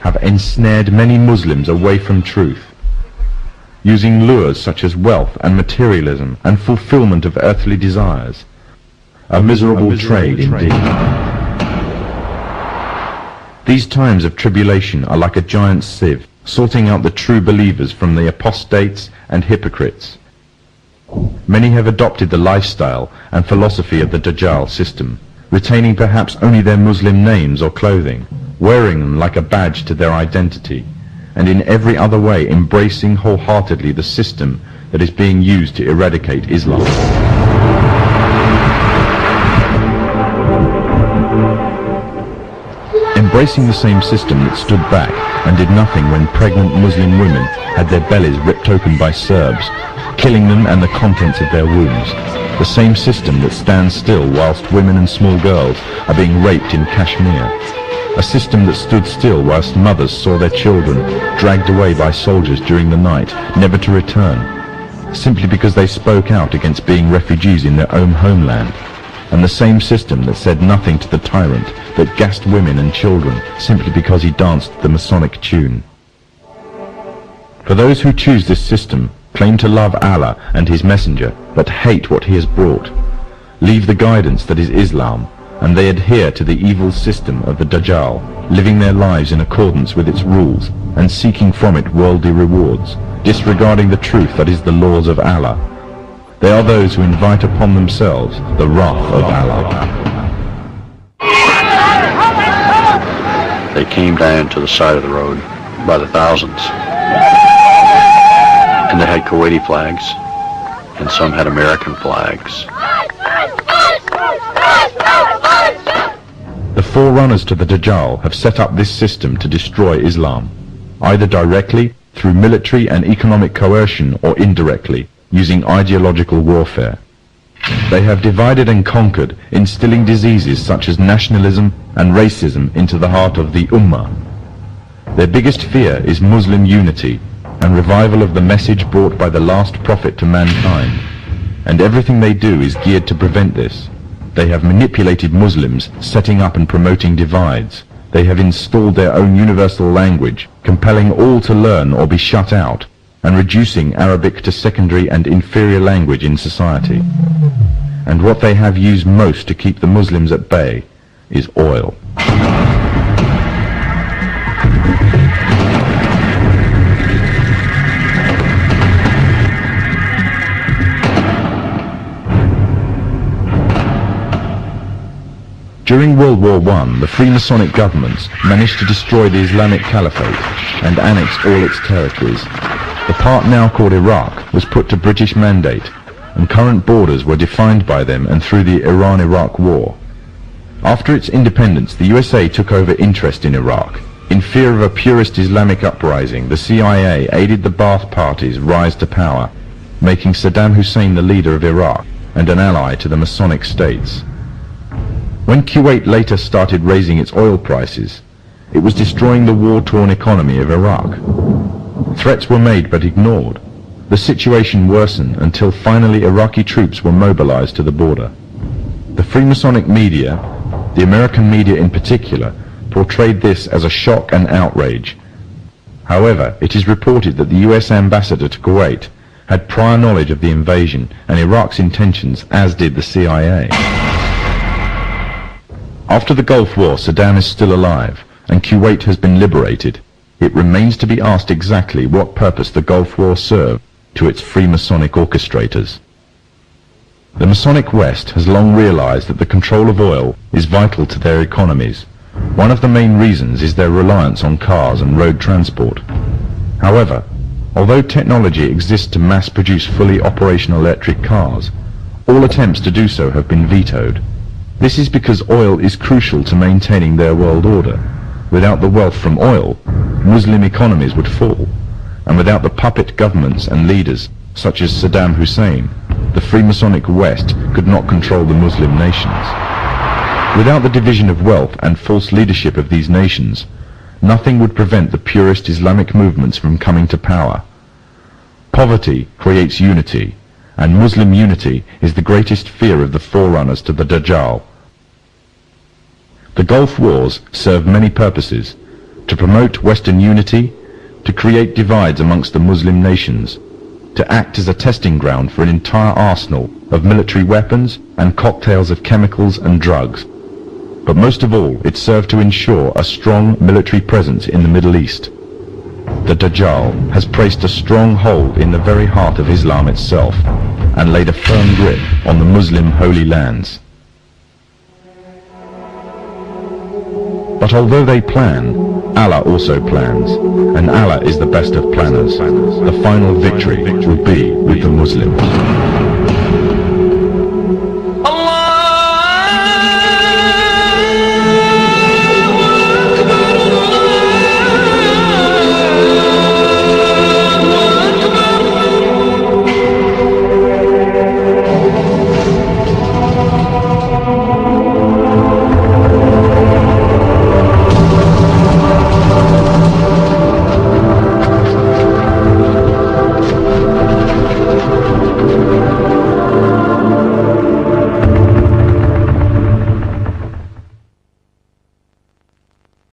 have ensnared many Muslims away from truth, using lures such as wealth and materialism and fulfillment of earthly desires. A miserable trade indeed. These times of tribulation are like a giant sieve, sorting out the true believers from the apostates and hypocrites. Many have adopted the lifestyle and philosophy of the Dajjal system, retaining perhaps only their Muslim names or clothing, wearing them like a badge to their identity, and in every other way embracing wholeheartedly the system that is being used to eradicate Islam. Embracing the same system that stood back and did nothing when pregnant Muslim women had their bellies ripped open by Serbs, killing them and the contents of their wombs. The same system that stands still whilst women and small girls are being raped in Kashmir. A system that stood still whilst mothers saw their children dragged away by soldiers during the night, never to return, simply because they spoke out against being refugees in their own homeland. And the same system that said nothing to the tyrant that gassed women and children simply because he danced the Masonic tune. For those who choose this system, claim to love Allah and His Messenger, but hate what He has brought, leave the guidance that is Islam, and they adhere to the evil system of the Dajjal, living their lives in accordance with its rules and seeking from it worldly rewards, disregarding the truth that is the laws of Allah. They are those who invite upon themselves the wrath of Allah. They came down to the side of the road by the thousands, and they had Kuwaiti flags, and some had American flags. The forerunners to the Dajjal have set up this system to destroy Islam, either directly, through military and economic coercion, or indirectly, using ideological warfare. They have divided and conquered, instilling diseases such as nationalism and racism into the heart of the Ummah. Their biggest fear is Muslim unity and revival of the message brought by the last prophet to mankind, and everything they do is geared to prevent this. They have manipulated Muslims, setting up and promoting divides. They have installed their own universal language, compelling all to learn or be shut out, and reducing Arabic to secondary and inferior language in society. And what they have used most to keep the Muslims at bay is oil. During World War I, the Freemasonic governments managed to destroy the Islamic Caliphate and annex all its territories. The part now called Iraq was put to British mandate, and current borders were defined by them and through the Iran-Iraq War. After its independence, the USA took over interest in Iraq. In fear of a purist Islamic uprising, the CIA aided the Ba'ath Party's rise to power, making Saddam Hussein the leader of Iraq and an ally to the Masonic states. When Kuwait later started raising its oil prices, it was destroying the war-torn economy of Iraq. Threats were made but ignored. The situation worsened until finally Iraqi troops were mobilized to the border. The Freemasonic media, the American media in particular, portrayed this as a shock and outrage. However, it is reported that the US ambassador to Kuwait had prior knowledge of the invasion and Iraq's intentions, as did the CIA. After the Gulf War, Saddam is still alive, and Kuwait has been liberated. It remains to be asked exactly what purpose the Gulf War served to its Freemasonic orchestrators. The Masonic West has long realized that the control of oil is vital to their economies. One of the main reasons is their reliance on cars and road transport. However, although technology exists to mass-produce fully operational electric cars, all attempts to do so have been vetoed. This is because oil is crucial to maintaining their world order. Without the wealth from oil, Muslim economies would fall, and without the puppet governments and leaders, such as Saddam Hussein, the Freemasonic West could not control the Muslim nations. Without the division of wealth and false leadership of these nations, nothing would prevent the purist Islamic movements from coming to power. Poverty creates unity, and Muslim unity is the greatest fear of the forerunners to the Dajjal. The Gulf Wars served many purposes, to promote Western unity, to create divides amongst the Muslim nations, to act as a testing ground for an entire arsenal of military weapons and cocktails of chemicals and drugs. But most of all, it served to ensure a strong military presence in the Middle East. The Dajjal has placed a strong hold in the very heart of Islam itself and laid a firm grip on the Muslim holy lands. But although they plan, Allah also plans, and Allah is the best of planners. The final victory will be with the Muslims.